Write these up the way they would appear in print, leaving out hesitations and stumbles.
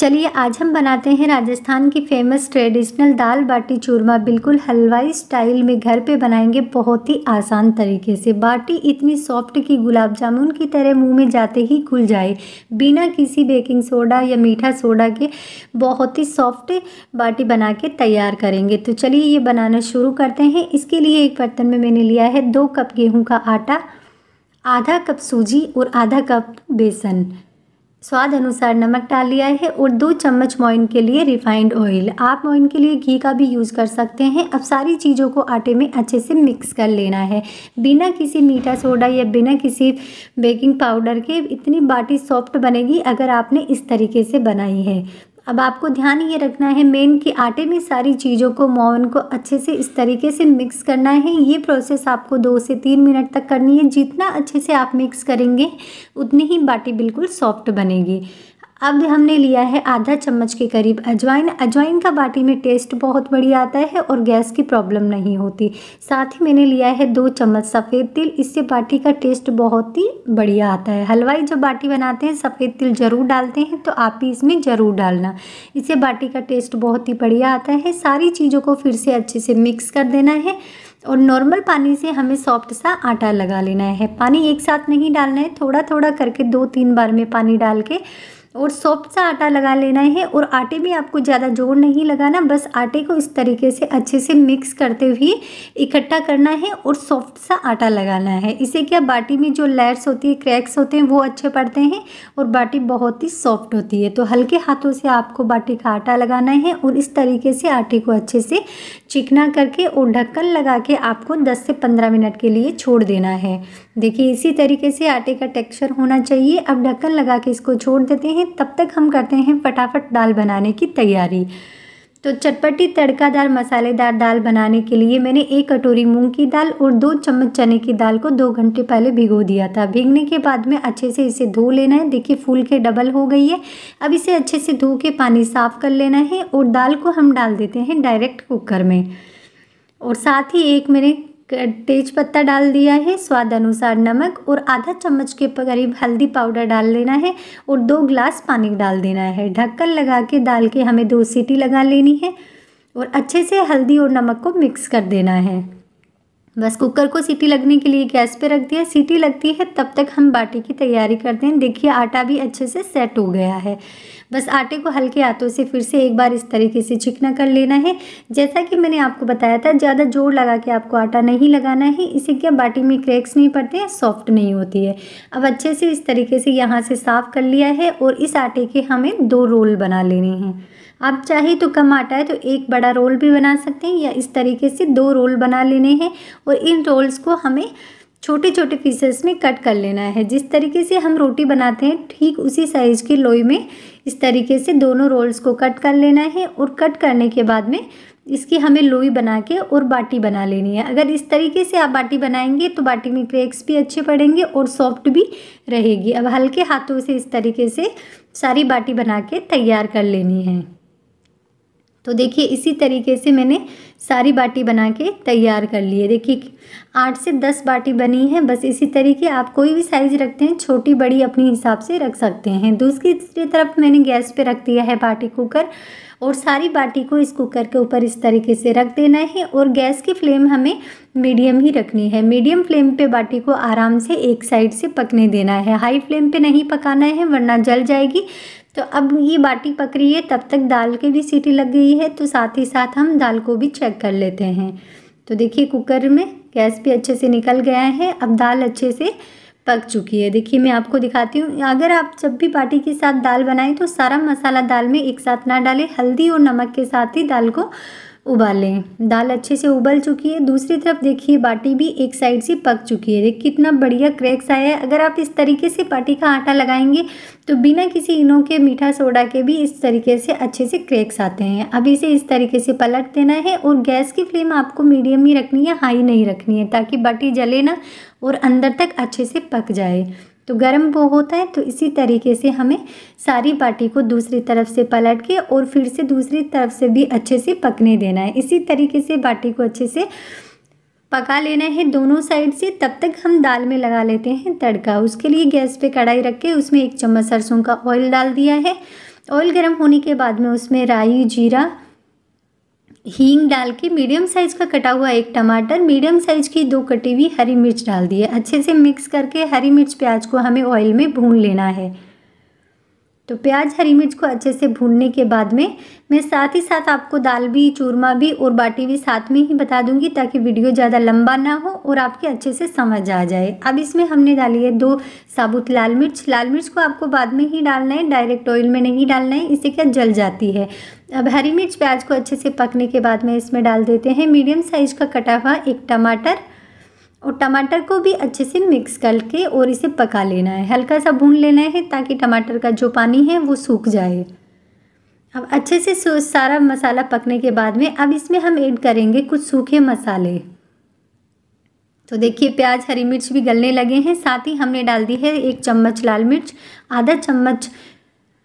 चलिए आज हम बनाते हैं राजस्थान की फेमस ट्रेडिशनल दाल बाटी चूरमा। बिल्कुल हलवाई स्टाइल में घर पे बनाएंगे बहुत ही आसान तरीके से। बाटी इतनी सॉफ्ट कि गुलाब जामुन की तरह मुंह में जाते ही खुल जाए, बिना किसी बेकिंग सोडा या मीठा सोडा के बहुत ही सॉफ्ट बाटी बना के तैयार करेंगे। तो चलिए ये बनाना शुरू करते हैं। इसके लिए एक बर्तन में मैंने लिया है 2 कप गेहूँ का आटा, आधा कप सूजी और आधा कप बेसन, स्वाद अनुसार नमक डाल लिया है और 2 चम्मच मोइन के लिए रिफाइंड ऑयल। आप मोइन के लिए घी का भी यूज़ कर सकते हैं। अब सारी चीज़ों को आटे में अच्छे से मिक्स कर लेना है, बिना किसी मीठा सोडा या बिना किसी बेकिंग पाउडर के। इतनी बाटी सॉफ्ट बनेगी अगर आपने इस तरीके से बनाई है। अब आपको ध्यान ये रखना है मेन कि आटे में सारी चीज़ों को मोइन को अच्छे से इस तरीके से मिक्स करना है। ये प्रोसेस आपको 2 से 3 मिनट तक करनी है। जितना अच्छे से आप मिक्स करेंगे उतनी ही बाटी बिल्कुल सॉफ्ट बनेगी। अब हमने लिया है आधा चम्मच के करीब अजवाइन। अजवाइन का बाटी में टेस्ट बहुत बढ़िया आता है और गैस की प्रॉब्लम नहीं होती। साथ ही मैंने लिया है 2 चम्मच सफ़ेद तिल। इससे बाटी का टेस्ट बहुत ही बढ़िया आता है। हलवाई जब बाटी बनाते हैं सफ़ेद तिल ज़रूर डालते हैं, तो आप भी इसमें ज़रूर डालना। इससे बाटी का टेस्ट बहुत ही बढ़िया आता है। सारी चीज़ों को फिर से अच्छे से मिक्स कर देना है और नॉर्मल पानी से हमें सॉफ्ट सा आटा लगा लेना है। पानी एक साथ नहीं डालना है, थोड़ा थोड़ा करके 2-3 बार में पानी डाल के और सॉफ्ट सा आटा लगा लेना है। और आटे में आपको ज़्यादा जोर नहीं लगाना, बस आटे को इस तरीके से अच्छे से मिक्स करते हुए इकट्ठा करना है और सॉफ्ट सा आटा लगाना है। इससे क्या बाटी में जो लेयर्स होती है, क्रैक्स होते हैं, वो अच्छे पड़ते हैं और बाटी बहुत ही सॉफ्ट होती है। तो हल्के हाथों से आपको बाटी का आटा लगाना है और इस तरीके से आटे को अच्छे से चिकना करके और ढक्कन लगा के आपको 10 से 15 मिनट के लिए छोड़ देना है। देखिए इसी तरीके से आटे का टेक्सचर होना चाहिए। अब ढक्कन लगा के इसको छोड़ देते हैं। तब तक हम करते हैं फटाफट दाल बनाने की तैयारी। तो चटपटी तड़कादार मसालेदार दाल बनाने के लिए मैंने 1 कटोरी मूंग की दाल और 2 चम्मच चने की दाल को 2 घंटे पहले भिगो दिया था। भीगने के बाद में अच्छे से इसे धो लेना है। देखिए फूल के डबल हो गई है। अब इसे अच्छे से धो के पानी साफ़ कर लेना है और दाल को हम डाल देते हैं डायरेक्ट कुकर में। और साथ ही एक मैंने तेज पत्ता डाल दिया है, स्वाद अनुसार नमक और आधा चम्मच के करीब हल्दी पाउडर डाल लेना है और 2 गिलास पानी डाल देना है। ढक्कन लगा के दाल के हमें 2 सीटी लगा लेनी है और अच्छे से हल्दी और नमक को मिक्स कर देना है। बस कुकर को सीटी लगने के लिए गैस पे रख दिया। सीटी लगती है तब तक हम बाटी की तैयारी करते हैं। देखिए आटा भी अच्छे से सेट हो गया है। बस आटे को हल्के हाथों से फिर से एक बार इस तरीके से चिकना कर लेना है। जैसा कि मैंने आपको बताया था, ज़्यादा जोर लगा के आपको आटा नहीं लगाना है। इससे क्या बाटी में क्रैक्स नहीं पड़ते हैं, सॉफ्ट नहीं होती है। अब अच्छे से इस तरीके से यहाँ से साफ़ कर लिया है और इस आटे के हमें 2 रोल बना लेने हैं। आप चाहे तो कम आटा है तो 1 बड़ा रोल भी बना सकते हैं या इस तरीके से 2 रोल बना लेने हैं। और इन रोल्स को हमें छोटे छोटे पीसेस में कट कर लेना है। जिस तरीके से हम रोटी बनाते हैं ठीक उसी साइज़ की लोई में इस तरीके से दोनों रोल्स को कट कर लेना है। और कट करने के बाद में इसकी हमें लोई बना के और बाटी बना लेनी है। अगर इस तरीके से आप बाटी बनाएंगे तो बाटी में क्रैक्स भी अच्छे पड़ेंगे और सॉफ्ट भी रहेगी। अब हल्के हाथों से इस तरीके से सारी बाटी बना के तैयार कर लेनी है। तो देखिए इसी तरीके से मैंने सारी बाटी बना के तैयार कर ली है। देखिए 8 से 10 बाटी बनी है। बस इसी तरीके आप कोई भी साइज़ रखते हैं, छोटी बड़ी अपने हिसाब से रख सकते हैं। दूसरी तरफ मैंने गैस पे रख दिया है बाटी कुकर और सारी बाटी को इस कुकर के ऊपर इस तरीके से रख देना है। और गैस की फ्लेम हमें मीडियम ही रखनी है। मीडियम फ्लेम पे बाटी को आराम से एक साइड से पकने देना है। हाई फ्लेम पे नहीं पकाना है वरना जल जाएगी। तो अब ये बाटी पक रही है, तब तक दाल की भी सीटी लग गई है। तो साथ ही साथ हम दाल को भी चेक कर लेते हैं। तो देखिए कुकर में गैस भी अच्छे से निकल गया है। अब दाल अच्छे से पक चुकी है। देखिए मैं आपको दिखाती हूँ। अगर आप जब भी बाटी के साथ दाल बनाएं तो सारा मसाला दाल में एक साथ ना डालें। हल्दी और नमक के साथ ही दाल को उबालें। दाल अच्छे से उबल चुकी है। दूसरी तरफ देखिए बाटी भी एक साइड से पक चुकी है। देखिए कितना बढ़िया क्रैक्स आया है। अगर आप इस तरीके से बाटी का आटा लगाएंगे तो बिना किसी इनो के, मीठा सोडा के भी इस तरीके से अच्छे से क्रैक्स आते हैं। अब इसे इस तरीके से पलट देना है और गैस की फ्लेम आपको मीडियम ही रखनी है, हाई नहीं रखनी है, ताकि बाटी जले ना और अंदर तक अच्छे से पक जाए। तो गर्म वो होता है। तो इसी तरीके से हमें सारी बाटी को दूसरी तरफ से पलट के और फिर से दूसरी तरफ से भी अच्छे से पकने देना है। इसी तरीके से बाटी को अच्छे से पका लेना है दोनों साइड से। तब तक हम दाल में लगा लेते हैं तड़का। उसके लिए गैस पे कढ़ाई रख के उसमें 1 चम्मच सरसों का ऑयल डाल दिया है ऑयल गर्म होने के बाद में उसमें राई, जीरा, हींग डाल के मीडियम साइज़ का कटा हुआ एक टमाटर, मीडियम साइज़ की 2 कटी हुई हरी मिर्च डाल दी है। अच्छे से मिक्स करके हरी मिर्च प्याज को हमें ऑयल में भून लेना है। तो प्याज हरी मिर्च को अच्छे से भूनने के बाद में मैं साथ ही साथ आपको दाल भी, चूरमा भी और बाटी भी साथ में ही बता दूंगी, ताकि वीडियो ज़्यादा लंबा ना हो और आपके अच्छे से समझ आ जाए। अब इसमें हमने डाली है 2 साबुत लाल मिर्च। लाल मिर्च को आपको बाद में ही डालना है, डायरेक्ट ऑयल में नहीं डालना है, इससे क्या जल जाती है। अब हरी मिर्च प्याज को अच्छे से पकने के बाद में इसमें डाल देते हैं मीडियम साइज़ का कटा हुआ एक टमाटर, और टमाटर को भी अच्छे से मिक्स करके और इसे पका लेना है, हल्का सा भून लेना है ताकि टमाटर का जो पानी है वो सूख जाए। अब अच्छे से सारा मसाला पकने के बाद में अब इसमें हम ऐड करेंगे कुछ सूखे मसाले। तो देखिए प्याज हरी मिर्च भी गलने लगे हैं। साथ ही हमने डाल दी है 1 चम्मच लाल मिर्च, आधा चम्मच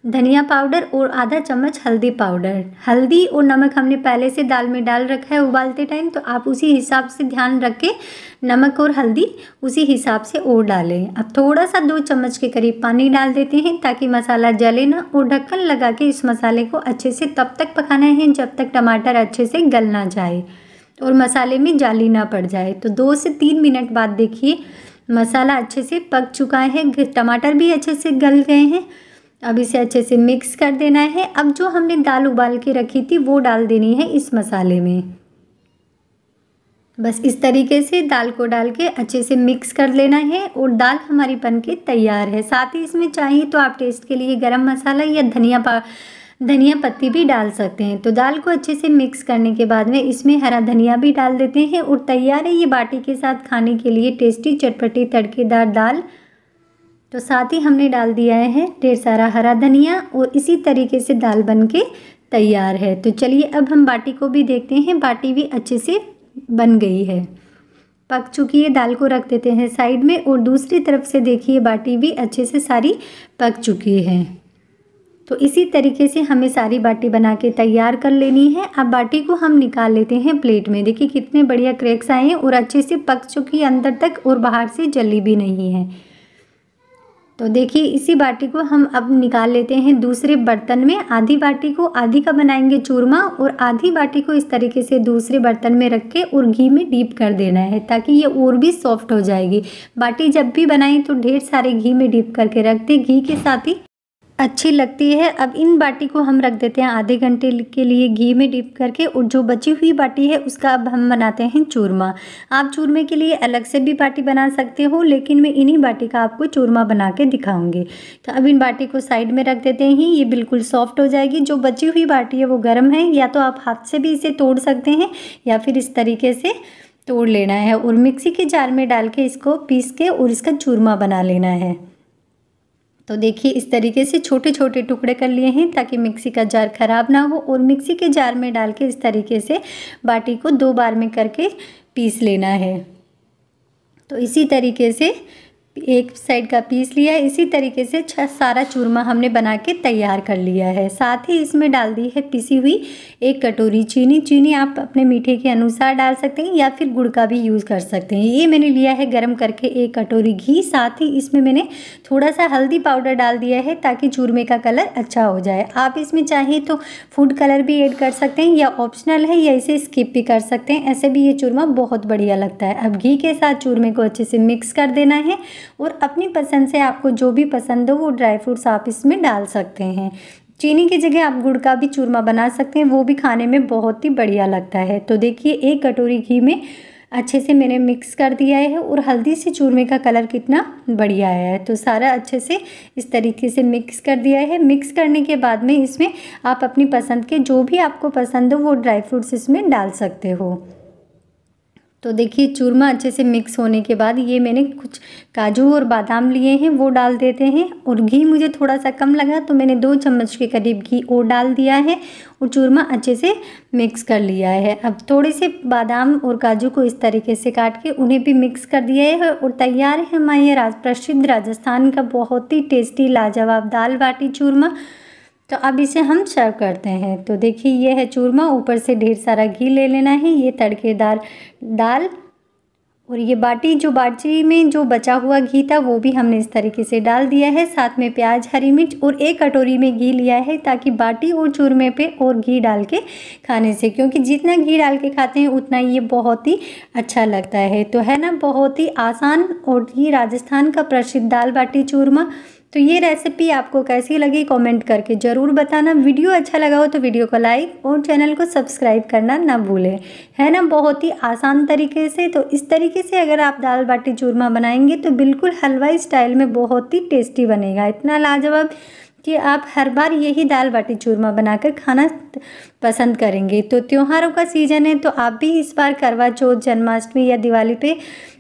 धनिया पाउडर और आधा चम्मच हल्दी पाउडर। हल्दी और नमक हमने पहले से दाल में डाल रखा है उबालते टाइम, तो आप उसी हिसाब से ध्यान रख के नमक और हल्दी उसी हिसाब से और डालें। अब थोड़ा सा 2 चम्मच के करीब पानी डाल देते हैं ताकि मसाला जले ना, और ढक्कन लगा के इस मसाले को अच्छे से तब तक पकाना है जब तक टमाटर अच्छे से गल ना जाए और मसाले में जाली ना पड़ जाए। तो 2 से 3 मिनट बाद देखिए मसाला अच्छे से पक चुका है, टमाटर भी अच्छे से गल गए हैं। अब इसे अच्छे से मिक्स कर देना है। अब जो हमने दाल उबाल के रखी थी वो डाल देनी है इस मसाले में। बस इस तरीके से दाल को डाल के अच्छे से मिक्स कर लेना है और दाल हमारी बन के तैयार है। साथ ही इसमें चाहिए तो आप टेस्ट के लिए गरम मसाला या धनिया पत्ती भी डाल सकते हैं। तो दाल को अच्छे से मिक्स करने के बाद में इसमें हरा धनिया भी डाल देते हैं और तैयार है ये बाटी के साथ खाने के लिए टेस्टी चटपटी तड़केदार दाल। तो साथ ही हमने डाल दिया है ढेर सारा हरा धनिया और इसी तरीके से दाल बनके तैयार है। तो चलिए अब हम बाटी को भी देखते हैं। बाटी भी अच्छे से बन गई है, पक चुकी है। दाल को रख देते हैं साइड में और दूसरी तरफ से देखिए बाटी भी अच्छे से सारी पक चुकी है। तो इसी तरीके से हमें सारी बाटी बना के तैयार कर लेनी है। अब बाटी को हम निकाल लेते हैं प्लेट में। देखिए कितने बढ़िया क्रैक्स आए हैं और अच्छे से पक चुकी है अंदर तक और बाहर से जली भी नहीं है। तो देखिए इसी बाटी को हम अब निकाल लेते हैं दूसरे बर्तन में। आधी बाटी को आधी का बनाएंगे चूरमा और आधी बाटी को इस तरीके से दूसरे बर्तन में रख के और घी में डीप कर देना है ताकि ये और भी सॉफ्ट हो जाएगी। बाटी जब भी बनाएं तो ढेर सारे घी में डीप करके रख दें, घी के साथ ही अच्छी लगती है। अब इन बाटी को हम रख देते हैं आधे घंटे के लिए घी में डिप करके, और जो बची हुई बाटी है उसका अब हम बनाते हैं चूरमा। आप चूरमे के लिए अलग से भी बाटी बना सकते हो, लेकिन मैं इन्हीं बाटी का आपको चूरमा बना के दिखाऊंगी। तो अब इन बाटी को साइड में रख देते हैं, ये बिल्कुल सॉफ्ट हो जाएगी। जो बची हुई बाटी है वो गर्म है, या तो आप हाथ से भी इसे तोड़ सकते हैं या फिर इस तरीके से तोड़ लेना है और मिक्सी के जार में डाल के इसको पीस के और इसका चूरमा बना लेना है। तो देखिए इस तरीके से छोटे छोटे टुकड़े कर लिए हैं ताकि मिक्सी का जार ख़राब ना हो, और मिक्सी के जार में डाल के इस तरीके से बाटी को 2 बार में करके पीस लेना है। तो इसी तरीके से एक साइड का पीस लिया है। इसी तरीके से सारा चूरमा हमने बना के तैयार कर लिया है। साथ ही इसमें डाल दी है पिसी हुई 1 कटोरी चीनी। चीनी आप अपने मीठे के अनुसार डाल सकते हैं या फिर गुड़ का भी यूज़ कर सकते हैं। ये मैंने लिया है गरम करके 1 कटोरी घी। साथ ही इसमें मैंने थोड़ा सा हल्दी पाउडर डाल दिया है ताकि चूरमे का कलर अच्छा हो जाए। आप इसमें चाहें तो फूड कलर भी ऐड कर सकते हैं या ऑप्शनल है, या इसे स्किप भी कर सकते हैं। ऐसे भी ये चूरमा बहुत बढ़िया लगता है। अब घी के साथ चूरमे को अच्छे से मिक्स कर देना है और अपनी पसंद से आपको जो भी पसंद हो वो ड्राई फ्रूट्स आप इसमें डाल सकते हैं। चीनी की जगह आप गुड़ का भी चूरमा बना सकते हैं, वो भी खाने में बहुत ही बढ़िया लगता है। तो देखिए 1 कटोरी घी में अच्छे से मैंने मिक्स कर दिया है और हल्दी से चूरमे का कलर कितना बढ़िया आया है। तो सारा अच्छे से इस तरीके से मिक्स कर दिया है। मिक्स करने के बाद में इसमें आप अपनी पसंद के जो भी आपको पसंद हो वो ड्राई फ्रूट्स इसमें डाल सकते हो। तो देखिए चूरमा अच्छे से मिक्स होने के बाद ये मैंने कुछ काजू और बादाम लिए हैं वो डाल देते हैं, और घी मुझे थोड़ा सा कम लगा तो मैंने 2 चम्मच के करीब घी और डाल दिया है और चूरमा अच्छे से मिक्स कर लिया है। अब थोड़े से बादाम और काजू को इस तरीके से काट के उन्हें भी मिक्स कर दिया है और तैयार है हमारे प्रसिद्ध राजस्थान का बहुत ही टेस्टी लाजवाब दाल बाटी चूरमा। तो अब इसे हम सर्व करते हैं। तो देखिए ये है चूरमा, ऊपर से ढेर सारा घी ले लेना है। ये तड़केदार दाल और ये बाटी में जो बचा हुआ घी था वो भी हमने इस तरीके से डाल दिया है। साथ में प्याज, हरी मिर्च और 1 कटोरी में घी लिया है, ताकि बाटी और चूरमे पे और घी डाल के खाने से, क्योंकि जितना घी डाल के खाते हैं उतना ये बहुत ही अच्छा लगता है। तो है ना बहुत ही आसान, और ये राजस्थान का प्रसिद्ध दाल बाटी चूरमा। तो ये रेसिपी आपको कैसी लगी कमेंट करके ज़रूर बताना। वीडियो अच्छा लगा हो तो वीडियो को लाइक और चैनल को सब्सक्राइब करना ना भूलें। है ना बहुत ही आसान तरीके से। तो इस तरीके से अगर आप दाल बाटी चूरमा बनाएंगे तो बिल्कुल हलवाई स्टाइल में बहुत ही टेस्टी बनेगा, इतना लाजवाब कि आप हर बार यही दाल बाटी चूरमा बनाकर खाना पसंद करेंगे। तो त्योहारों का सीज़न है, तो आप भी इस बार करवा चौथ, जन्माष्टमी या दिवाली पे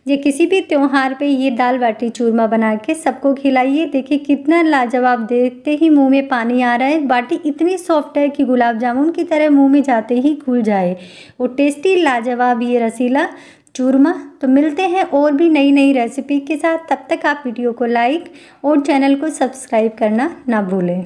या किसी भी त्यौहार पे ये दाल बाटी चूरमा बना के सबको खिलाइए। देखिए कितना लाजवाब, देखते ही मुंह में पानी आ रहा है। बाटी इतनी सॉफ्ट है कि गुलाब जामुन की तरह मुंह में जाते ही घुल जाए, और टेस्टी लाजवाब ये रसीला चूरमा। तो मिलते हैं और भी नई नई रेसिपी के साथ, तब तक आप वीडियो को लाइक और चैनल को सब्सक्राइब करना ना भूलें।